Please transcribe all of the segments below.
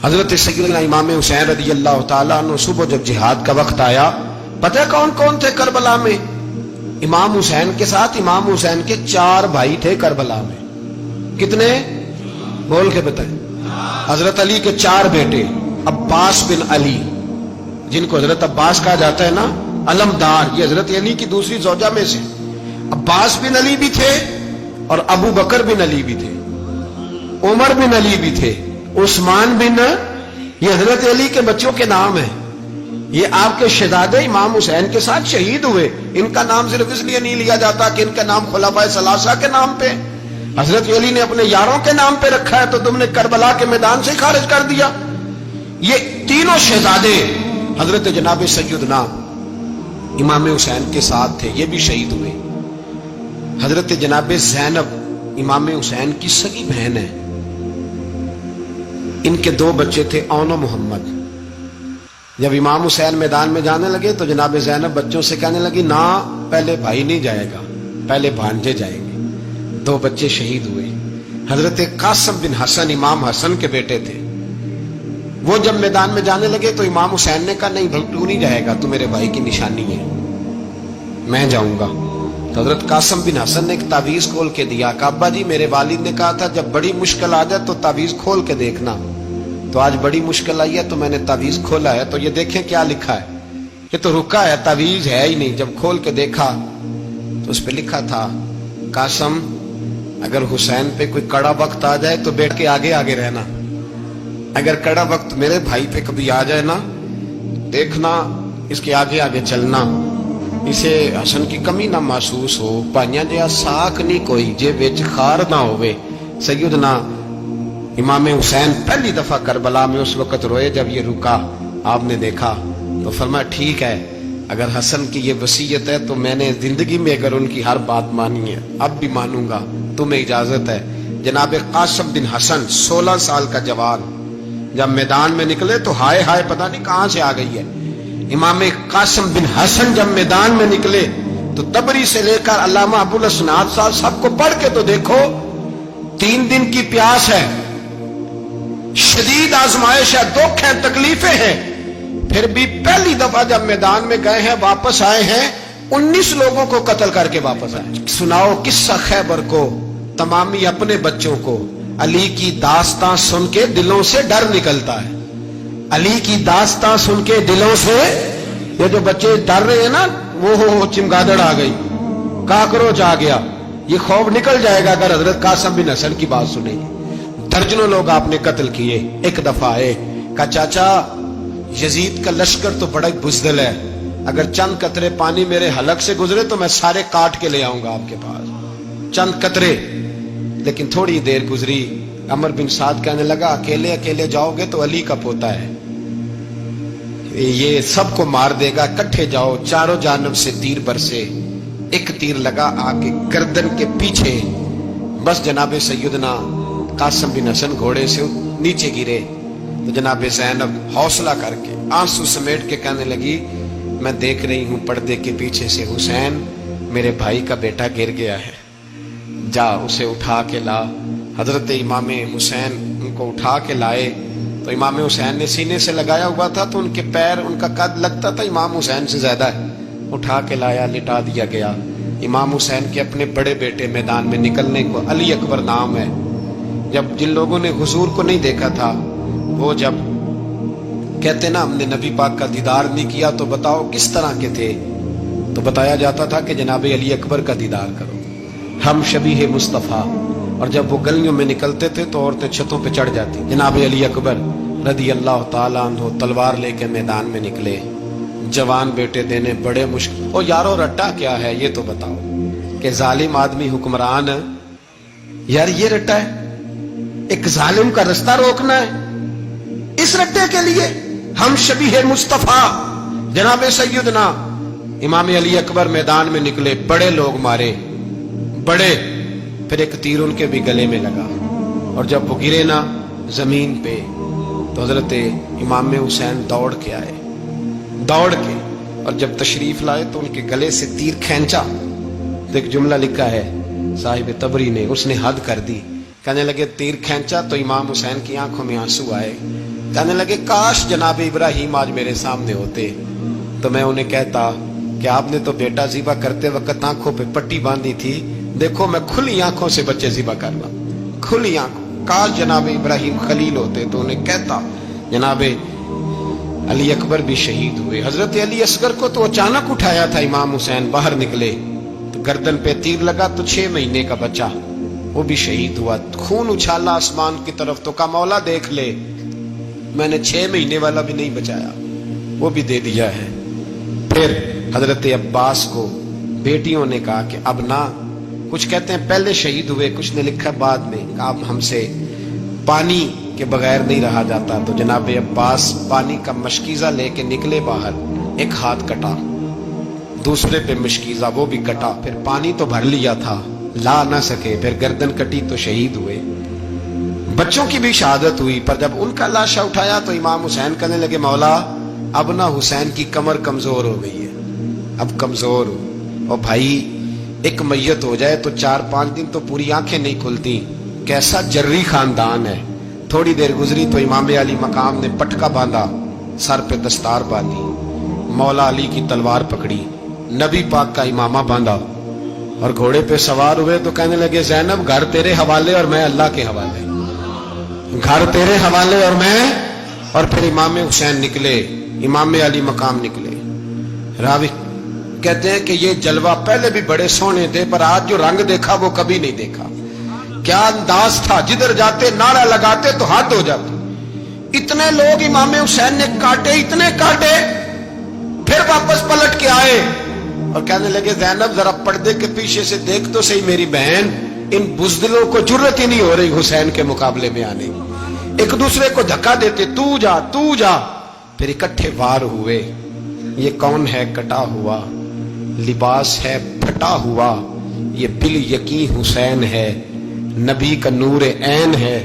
حضرت سیدنا امام حسین رضی اللہ تعالیٰ عنہ صبح جب جہاد کا وقت آیا، پتہ کون کون تھے کربلا میں؟ امام حسین کے ساتھ امام حسین کے 4 بھائی تھے کربلا میں۔ کتنے؟ بول کے بتائیں۔ حضرت علی کے 4 بیٹے، عباس بن علی، جن کو حضرت عباس کہا جاتا ہے نا، علمدار، یہ حضرت علی کی دوسری زوجہ میں سے عباس بن علی بھی تھے، اور ابو بکر بن علی بھی تھے، عمر بن علی بھی تھے، عثمان بن، یہ حضرت علی کے بچوں کے نام ہیں۔ یہ آپ کے شہزادے امام حسین کے ساتھ شہید ہوئے، ان کا نام صرف اس لیے نہیں لیا جاتا کہ ان کا نام خلفائے ثلاثہ کے نام پہ، حضرت علی نے اپنے یاروں کے نام پہ رکھا ہے تو تم نے کربلا کے میدان سے خارج کر دیا۔ یہ تینوں شہزادے حضرت جناب سیدنا امام حسین کے ساتھ تھے، یہ بھی شہید ہوئے۔ حضرت جناب زینب امام حسین کی سگی بہن ہے، ان کے 2 بچے تھے، اون و محمد۔ جب امام حسین میدان میں جانے لگے تو جناب زینب بچوں سے کہنے لگی، نہ پہلے بھائی نہیں جائے گا، پہلے بھانجے جائیں گے۔ 2 بچے شہید ہوئے۔ حضرت قاسم بن حسن امام حسن کے بیٹے تھے، وہ جب میدان میں جانے لگے تو امام حسین نے کہا، نہیں تو نہیں جائے گا، تو میرے بھائی کی نشانی ہے، میں جاؤں گا۔ تو حضرت قاسم بن حسن نے ایک تعویذ کھول کے دیا کہ ابا جی، میرے والد نے کہا تھا جب بڑی مشکل آ جائے تو تعویذ کھول کے دیکھنا، تو آج بڑی مشکل آئی ہے تو میں نے تعویذ کھولا ہے، تو یہ دیکھیں کیا لکھا ہے، یہ تو رکا ہے، تعویذ ہے ہی نہیں۔ جب کھول کے دیکھا تو اس پہ لکھا تھا، قاسم اگر حسین پہ کوئی کڑا وقت آ جائے تو بیٹھ کے آگے آگے رہنا، اگر کڑا وقت میرے بھائی پہ کبھی آ جائے نا، دیکھنا اس کے آگے آگے چلنا، اسے حسن کی کمی نہ محسوس ہو، پائیاں جیا ساکھ نہیں کوئی جے وچ خار نہ ہوئے۔ سیدنا امام حسین پہلی دفعہ کربلا میں اس وقت روئے جب یہ رکا، آپ نے دیکھا تو فرمایا، ٹھیک ہے، اگر حسن کی یہ وصیت ہے تو میں نے زندگی میں اگر ان کی ہر بات مانی ہے، اب بھی مانوں گا، تمہیں اجازت ہے۔ جناب قاسم بن حسن 16 سال کا جوان جب میدان میں نکلے تو ہائے ہائے پتہ نہیں کہاں سے آ گئی ہے۔ امام قاسم بن حسن جب میدان میں نکلے تو تبری سے لے کر علامہ ابو الاسناد صاحب سب کو پڑھ کے تو دیکھو، 3 دن کی پیاس ہے، شدید آزمائش ہے، دکھ ہے، تکلیفیں ہیں، پھر بھی پہلی دفعہ جب میدان میں گئے ہیں، واپس آئے ہیں، 19 لوگوں کو قتل کر کے واپس آئے۔ سناؤ قصہ خیبر کو، تمامی اپنے بچوں کو۔ علی کی داستان سن کے دلوں سے ڈر نکلتا ہے، علی کی داستان سن کے دلوں سے، یہ جو بچے ڈر رہے ہیں نا، وہ چمگادڑ آ گئی، کاکروچ آ گیا، یہ خوف نکل جائے گا اگر حضرت قاسم بن حسن کی بات سنیں گے۔ درجنوں لوگ آپ نے قتل کیے۔ ایک دفعہ آئے، کہا چاچا یزید کا لشکر تو بڑا بزدل ہے، اگر چند قطرے پانی میرے حلق سے گزرے تو میں سارے کاٹ کے لے آؤں گا آپ کے پاس، چند قطرے۔ لیکن تھوڑی دیر گزری، عمر بن سعد کہنے لگا، اکیلے اکیلے جاؤ گے تو علی کا پوتا ہے، یہ سب کو مار دے گا، کٹھے جاؤ۔ چاروں جانب سے تیر برسے، ایک تیر لگا آ کے گردن کے پیچھے، بس جناب سیدنا قاسم بن حسن گھوڑے سے نیچے گرے۔ تو جناب زینب حوصلہ کر کے آنسو سمیٹ کے کہنے لگی، میں دیکھ رہی ہوں پردے کے پیچھے سے حسین میرے بھائی کا بیٹا گر گیا ہے، جا اسے اٹھا کے لا۔ حضرت امام حسین ان کو اٹھا کے لائے تو امام حسین نے سینے سے لگایا ہوا تھا تو ان کے پیر، ان کا قد لگتا تھا امام حسین سے زیادہ ہے، اٹھا کے لایا، لٹا دیا گیا۔ امام حسین کے اپنے بڑے بیٹے میدان میں نکلنے کو، علی اکبر نام ہے، جب جن لوگوں نے حضور کو نہیں دیکھا تھا، وہ جب کہتے نا ہم نے نبی پاک کا دیدار نہیں کیا تو بتاؤ کس طرح کے تھے، تو بتایا جاتا تھا کہ جناب علی اکبر کا دیدار کرو، ہم شبیہ مصطفیٰ۔ اور جب وہ گلیوں میں نکلتے تھے تو عورتیں چھتوں پہ چڑھ جاتی۔ جناب علی اکبر رضی اللہ تعالیٰ عنہ تلوار لے کے میدان میں نکلے، جوان بیٹے دینے بڑے مشکل۔ او یارو رٹا کیا ہے یہ تو بتاؤ، کہ ظالم آدمی حکمران، یار یہ رٹا ہے، ایک ظالم کا رستہ روکنا ہے، اس رٹے کے لیے ہم شبیہ مصطفیٰ۔ جناب سیدنا امام علی اکبر میدان میں نکلے، بڑے لوگ مارے، بڑے، پھر ایک تیر ان کے بھی گلے میں لگا، اور جب وہ گرے نا زمین پہ تو حضرت امام حسین دوڑ کے آئے، دوڑ کے، اور جب تشریف لائے تو ان کے گلے سے تیر کھینچا تو ایک جملہ لکھا ہے صاحب تبری نے، اس نے حد کر دی، کہنے لگے تیر کھینچا تو امام حسین کی آنکھوں میں آنسو آئے، کہنے لگے کاش جناب ابراہیم آج میرے سامنے ہوتے تو میں انہیں کہتا کہ آپ نے تو بیٹا ذبح کرتے وقت آنکھوں پہ پٹی باندھی تھی، دیکھو میں کھلی آنکھوں سے بچے ذبح کرنا، کھلی آنکھوں۔ کاش جناب ابراہیم خلیل ہوتے تو انہیں کہتا۔ جناب علی اکبر بھی شہید ہوئے۔ حضرت علی اصغر کو تو اچانک اٹھایا تھا امام حسین، باہر نکلے تو گردن پہ تیر لگا تو 6 مہینے کا بچہ وہ بھی شہید ہوا۔ خون اچھالا آسمان کی طرف تو کہا مولا دیکھ لے، میں نے 6 مہینے والا بھی نہیں بچایا، وہ بھی دے دیا ہے۔ پھر حضرت عباس کو بیٹیوں نے کہا کہ اب نہ، کچھ کہتے ہیں پہلے شہید ہوئے، کچھ نے لکھا بعد میں، اب ہم سے پانی کے بغیر نہیں رہا جاتا۔ تو جناب عباس پانی کا مشکیزہ لے کے نکلے باہر، ایک ہاتھ کٹا، دوسرے پہ مشکیزہ وہ بھی کٹا، پھر پانی تو بھر لیا تھا لا نہ سکے، پھر گردن کٹی تو شہید ہوئے۔ بچوں کی بھی شہادت ہوئی، پر جب ان کا لاشا اٹھایا تو امام حسین کہنے لگے مولا اب نہ حسین کی کمر کمزور ہو گئی ہے، اب کمزور ہو، اور بھائی ایک میت ہو جائے تو 4-5 دن تو پوری آنکھیں نہیں کھلتی، کیسا جری خاندان ہے۔ تھوڑی دیر گزری تو امام علی مقام نے پٹکا باندھا، سر پہ دستار باندھی، مولا علی کی تلوار پکڑی، نبی پاک کا امامہ باندھا اور گھوڑے پہ سوار ہوئے تو کہنے لگے زینب گھر تیرے حوالے اور میں اللہ کے حوالے، گھر تیرے حوالے اور میں، اور پھر امام حسین نکلے، امام علی مقام نکلے۔ راوی کہتے ہیں کہ یہ جلوہ پہلے بھی بڑے سونے تھے، پر آج جو رنگ دیکھا وہ کبھی نہیں دیکھا۔ کیا انداز تھا، جدھر جاتے نعرہ لگاتے تو حد ہو جاتی۔ اتنے لوگ امام حسین نے کاٹے، اتنے کاٹے، پھر واپس پلٹ کے آئے اور کہنے لگے زینب ذرا پردے کے پیچھے سے دیکھ تو صحیح میری بہن، ان بزدلوں کو جرت ہی نہیں ہو رہی حسین کے مقابلے میں آنے، ایک دوسرے کو دھکا دیتے، تو جا تو جا، پھر اکٹھے وار ہوئے۔ یہ کون ہے کٹا ہوا، لباس ہے پھٹا ہوا، یہ بال یقین حسین ہے، نبی کا نور عین ہے۔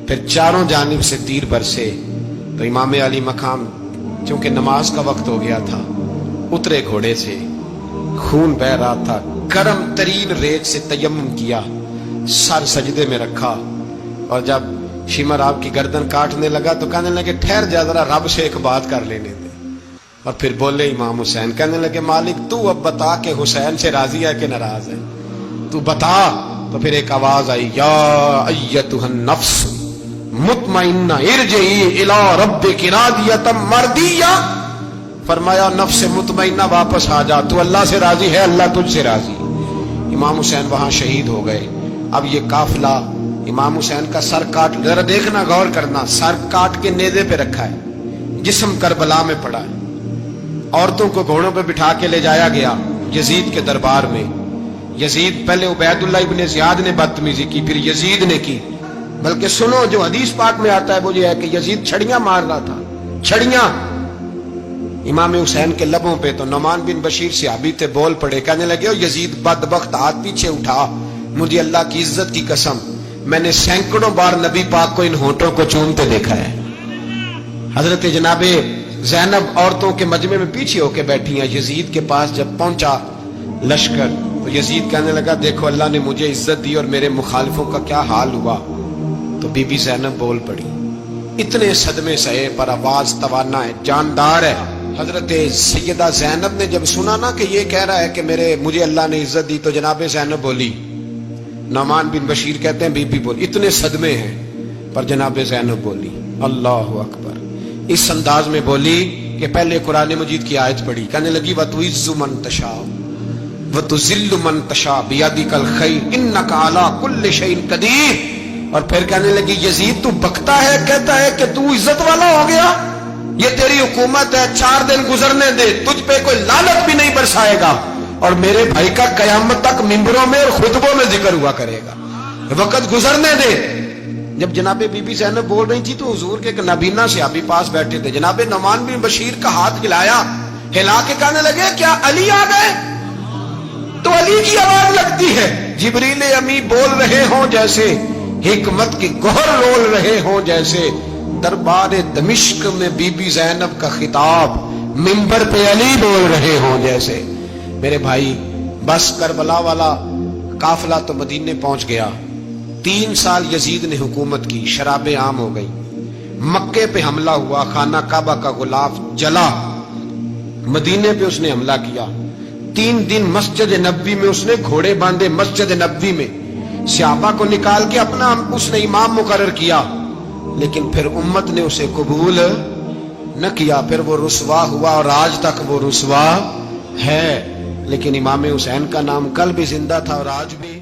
پھر چاروں جانب سے تیر برسے تو امام علی مقام چونکہ نماز کا وقت ہو گیا تھا، اترے گھوڑے سے، خون بہ رہا تھا، گرم ترین ریت سے تیمم کیا، سر سجدے میں رکھا، اور جب شمر آپ کی گردن کاٹنے لگا تو کہنے لگے ٹھہر جا ذرا رب سے ایک بات کر لینے دے، اور پھر بولے امام حسین، کہنے لگے مالک تو اب بتا کہ حسین سے راضی ہے کہ ناراض ہے، تو بتا۔ تو پھر ایک آواز آئی، یا ایتھا النفس مطمئنہ ارجعی الی ربک راضیۃ مرضیہ، فرمایا نفس مطمئنہ واپس آ جا، تو اللہ سے راضی ہے، اللہ تجھ سے راضی۔ امام حسین وہاں شہید ہو گئے۔ اب یہ قافلہ امام حسین کا سر کاٹ، ذرا دیکھنا غور کرنا، سر کاٹ کے نیزے پہ رکھا ہے، جسم کربلا میں پڑا ہے، عورتوں کو گھوڑوں پہ بٹھا کے لے جایا گیا یزید کے دربار میں۔ یزید پہلے عبید اللہ ابن زیاد نے بدتمیزی کی، پھر یزید نے کی، بلکہ سنو جو حدیث پاک میں آتا ہے وہ یہ ہے کہ یزید چھڑیاں مار رہا تھا، چھڑیاں امام حسین کے لبوں پہ۔ تو نعمان بن بشیر صحابی تھے، بول پڑے، کہنے لگے او یزید بدبخت، ہاتھ پیچھے اٹھا، مجھے اللہ کی عزت کی قسم میں نے سینکڑوں بار نبی پاک کو ان ہونٹوں کو چومتے دیکھا ہے۔ حضرت جناب زینب عورتوں کے مجمع میں پیچھے ہو کے بیٹھی ہیں۔ یزید کے پاس جب پہنچا لشکر تو یزید کہنے لگا دیکھو اللہ نے مجھے عزت دی اور میرے مخالفوں کا کیا حال ہوا۔ تو بی بی زینب بول پڑی، اتنے صدمے سہے پر آواز توانا ہے، جاندار ہے۔ حضرت سیدہ زینب نے جب سنا نا کہ یہ کہہ رہا ہے کہ مجھے اللہ نے عزت دی، تو جناب زینب بولی، نعمان بن بشیر کہتے ہیں بی بی بولی، اتنے صدمے ہیں پر جناب زینب بولی اللہ اکبر، اس انداز میں بولی کہ پہلے قرآن مجید کی آیت پڑھی، کہنے لگی وَتُعِزُّ مَن تَشَاءُ وَتُذِلُّ مَن تَشَاءُ بِيَدِكَ الْخَيْرُ إِنَّكَ عَلَىٰ كُلِّ شَيْءٍ قَدِيرٌ۔ اور پھر کہنے لگی یزید تو بکتا ہے، کہتا ہے کہ تو عزت والا ہو گیا، یہ تیری حکومت ہے، 4 دن گزرنے دے، تجھ پہ کوئی لعنت بھی نہیں برسائے گا، اور میرے بھائی کا قیامت تک ممبروں میں اور خطبوں میں ذکر ہوا کرے گا، وقت گزرنے دے۔ جب جناب بی بی زینب بول رہی تھی تو حضور کے نابینا صحابی پاس بیٹھے تھے، جناب نعمان بن بشیر کا ہاتھ ہلایا، ہلا کے کہنے لگے کیا علی آ گئے؟ تو علی کی آواز لگتی ہے، جبریل امی بول رہے ہوں جیسے، حکمت کے گوہر رول رہے ہوں جیسے، دربار دمشق میں بی بی زینب کا خطاب، منبر پہ علی بول رہے ہوں جیسے۔ میرے بھائی بس کربلا والا قافلہ تو مدینے پہنچ گیا، 3 سال یزید نے حکومت کی، شرابیں عام ہو گئی، مکے پہ حملہ ہوا، خانہ کعبہ کا غلاف جلا، مدینے پہ اس نے حملہ کیا، 3 دن مسجد نبوی میں اس نے گھوڑے باندھے، مسجد نبوی میں صحابہ کو نکال کے اپنا اس نے امام مقرر کیا، لیکن پھر امت نے اسے قبول نہ کیا، پھر وہ رسوا ہوا اور آج تک وہ رسوا ہے۔ لیکن امام حسین کا نام کل بھی زندہ تھا اور آج بھی